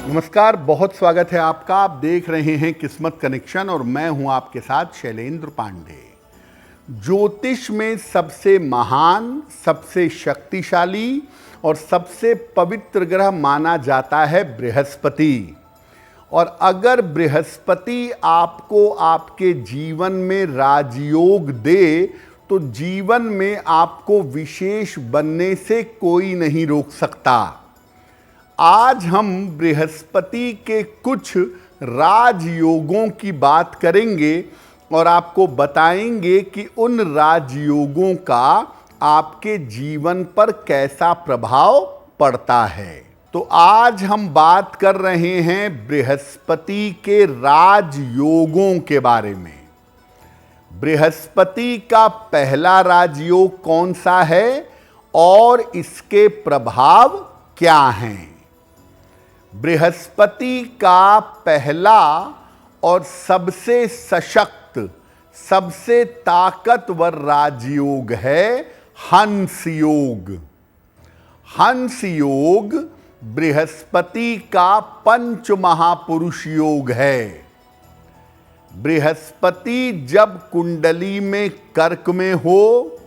नमस्कार, बहुत स्वागत है आपका। आप देख रहे हैं किस्मत कनेक्शन और मैं हूं आपके साथ शैलेंद्र पांडे। ज्योतिष में सबसे महान, सबसे शक्तिशाली और सबसे पवित्र ग्रह माना जाता है बृहस्पति। और अगर बृहस्पति आपको आपके जीवन में राजयोग दे तो जीवन में आपको विशेष बनने से कोई नहीं रोक सकता। आज हम बृहस्पति के कुछ राजयोगों की बात करेंगे और आपको बताएंगे कि उन राजयोगों का आपके जीवन पर कैसा प्रभाव पड़ता है। तो आज हम बात कर रहे हैं बृहस्पति के राजयोगों के बारे में। बृहस्पति का पहला राजयोग कौन सा है और इसके प्रभाव क्या हैं? बृहस्पति का पहला और सबसे सशक्त, सबसे ताकतवर राजयोग है हंस योग। हंस योग बृहस्पति का पंच महापुरुष योग है। बृहस्पति जब कुंडली में कर्क में हो,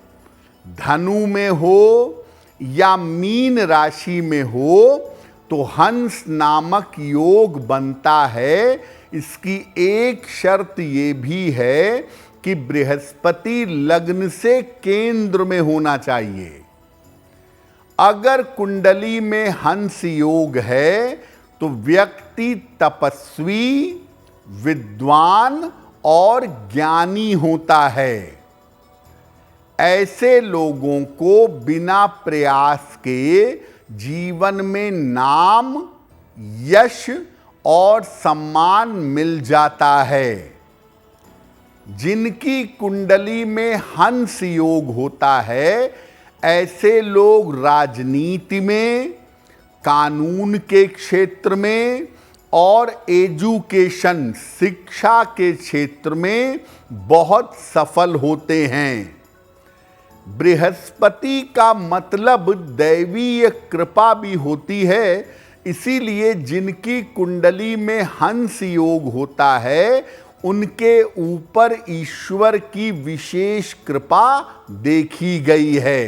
धनु में हो या मीन राशि में हो तो हंस नामक योग बनता है। इसकी एक शर्त ये भी है कि बृहस्पति लग्न से केंद्र में होना चाहिए। अगर कुंडली में हंस योग है तो व्यक्ति तपस्वी, विद्वान और ज्ञानी होता है। ऐसे लोगों को बिना प्रयास के जीवन में नाम, यश और सम्मान मिल जाता है। जिनकी कुंडली में हंस योग होता है, ऐसे लोग राजनीति में, कानून के क्षेत्र में और एजुकेशन, शिक्षा के क्षेत्र में बहुत सफल होते हैं। बृहस्पति का मतलब दैवीय कृपा भी होती है, इसीलिए जिनकी कुंडली में हंस योग होता है उनके ऊपर ईश्वर की विशेष कृपा देखी गई है।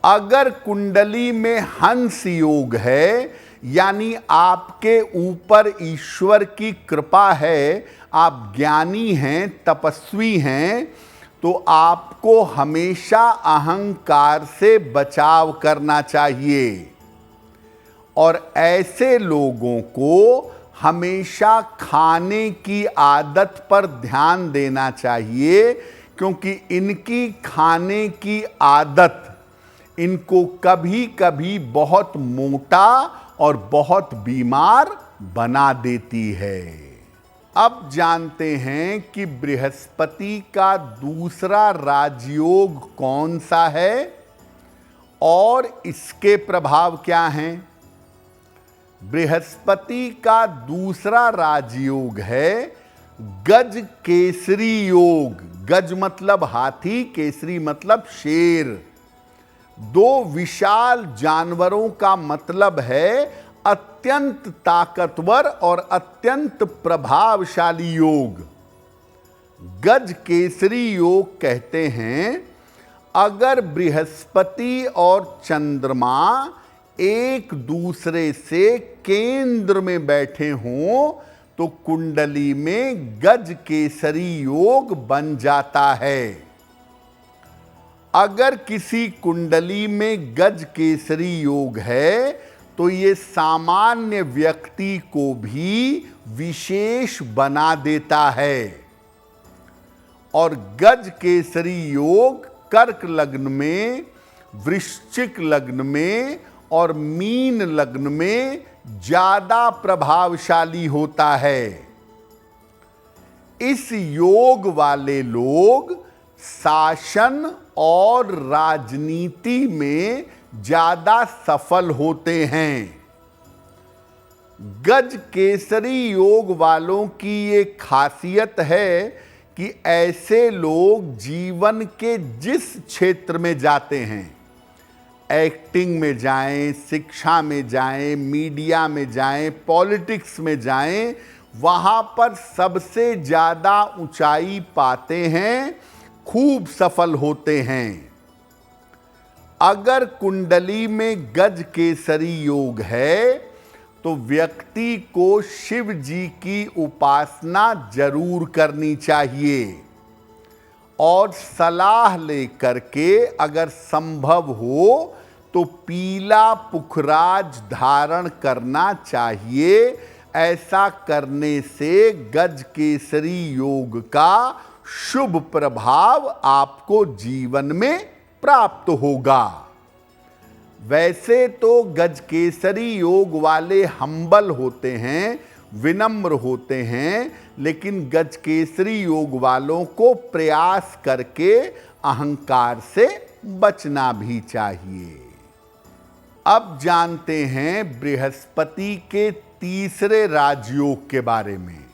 अगर कुंडली में हंस योग है यानी आपके ऊपर ईश्वर की कृपा है, आप ज्ञानी हैं, तपस्वी हैं, तो आपको हमेशा अहंकार से बचाव करना चाहिए। और ऐसे लोगों को हमेशा खाने की आदत पर ध्यान देना चाहिए, क्योंकि इनकी खाने की आदत इनको कभी कभी बहुत मोटा और बहुत बीमार बना देती है। अब जानते हैं कि बृहस्पति का दूसरा राजयोग कौन सा है और इसके प्रभाव क्या हैं। बृहस्पति का दूसरा राजयोग है गज केसरी योग। गज मतलब हाथी, केसरी मतलब शेर। दो विशाल जानवरों का मतलब है अत्यंत ताकतवर और अत्यंत प्रभावशाली योग। गज केसरी योग कहते हैं अगर बृहस्पति और चंद्रमा एक दूसरे से केंद्र में बैठे हों तो कुंडली में गज केसरी योग बन जाता है। अगर किसी कुंडली में गज केसरी योग है तो ये सामान्य व्यक्ति को भी विशेष बना देता है। और गज केसरी योग कर्क लग्न में, वृश्चिक लग्न में और मीन लग्न में ज्यादा प्रभावशाली होता है। इस योग वाले लोग शासन और राजनीति में ज्यादा सफल होते हैं। गज केसरी योग वालों की ये खासियत है कि ऐसे लोग जीवन के जिस क्षेत्र में जाते हैं, एक्टिंग में जाएं, शिक्षा में जाएं, मीडिया में जाएं, पॉलिटिक्स में जाएं, वहाँ पर सबसे ज़्यादा ऊंचाई पाते हैं, खूब सफल होते हैं। अगर कुंडली में गज केसरी योग है तो व्यक्ति को शिव जी की उपासना जरूर करनी चाहिए और सलाह लेकर के अगर संभव हो तो पीला पुखराज धारण करना चाहिए। ऐसा करने से गज केसरी योग का शुभ प्रभाव आपको जीवन में प्राप्त होगा। वैसे तो गज केसरी योग वाले हम्बल होते हैं, विनम्र होते हैं, लेकिन गज केसरी योग वालों को प्रयास करके अहंकार से बचना भी चाहिए। अब जानते हैं बृहस्पति के तीसरे राजयोग के बारे में।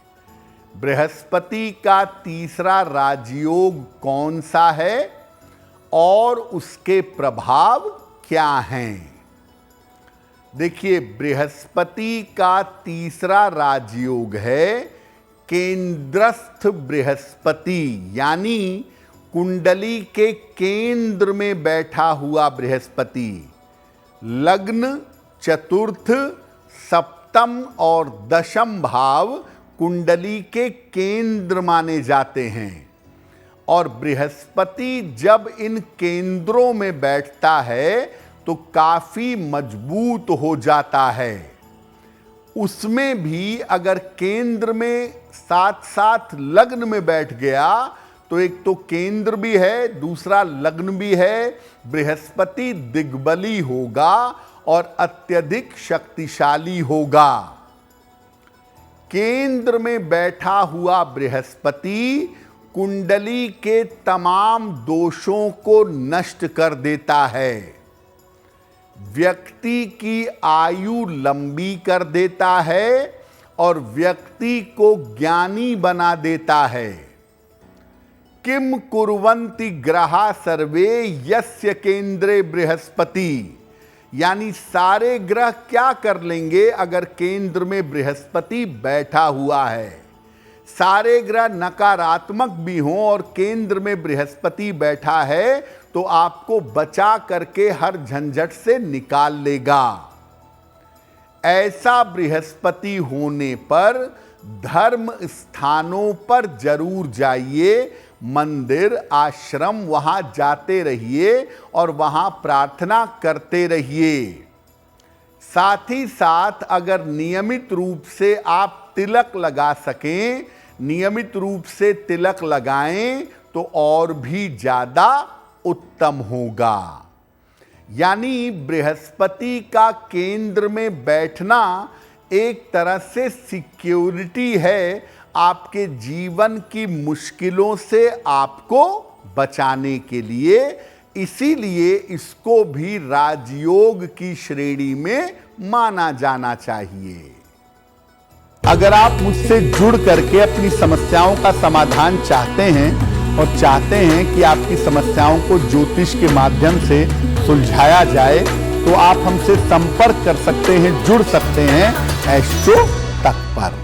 बृहस्पति का तीसरा राजयोग कौन सा है और उसके प्रभाव क्या हैं? देखिए, बृहस्पति का तीसरा राजयोग है केंद्रस्थ बृहस्पति, यानी कुंडली के केंद्र में बैठा हुआ बृहस्पति। लग्न, चतुर्थ, सप्तम और दशम भाव कुंडली के केंद्र माने जाते हैं और बृहस्पति जब इन केंद्रों में बैठता है तो काफी मजबूत हो जाता है। उसमें भी अगर केंद्र में साथ साथ लग्न में बैठ गया तो एक तो केंद्र भी है, दूसरा लग्न भी है। बृहस्पति दिग्बली होगा और अत्यधिक शक्तिशाली होगा। केंद्र में बैठा हुआ बृहस्पति कुंडली के तमाम दोषों को नष्ट कर देता है, व्यक्ति की आयु लंबी कर देता है और व्यक्ति को ज्ञानी बना देता है। किम कुर्वन्ति ग्रहा सर्वे यस्य केंद्रे बृहस्पति, यानी सारे ग्रह क्या कर लेंगे अगर केंद्र में बृहस्पति बैठा हुआ है। सारे ग्रह नकारात्मक भी हों और केंद्र में बृहस्पति बैठा है तो आपको बचा करके हर झंझट से निकाल लेगा। ऐसा बृहस्पति होने पर धर्म स्थानों पर जरूर जाइए, मंदिर, आश्रम, वहां जाते रहिए और वहां प्रार्थना करते रहिए। साथ ही साथ अगर नियमित रूप से आप तिलक लगा सकें, नियमित रूप से तिलक लगाएं तो और भी ज्यादा उत्तम होगा। यानी बृहस्पति का केंद्र में बैठना एक तरह से सिक्योरिटी है, आपके जीवन की मुश्किलों से आपको बचाने के लिए। इसीलिए इसको भी राजयोग की श्रेणी में माना जाना चाहिए। अगर आप मुझसे जुड़ करके अपनी समस्याओं का समाधान चाहते हैं और चाहते हैं कि आपकी समस्याओं को ज्योतिष के माध्यम से सुलझाया जाए तो आप हमसे संपर्क कर सकते हैं, जुड़ सकते हैं एस्ट्रो तक पर।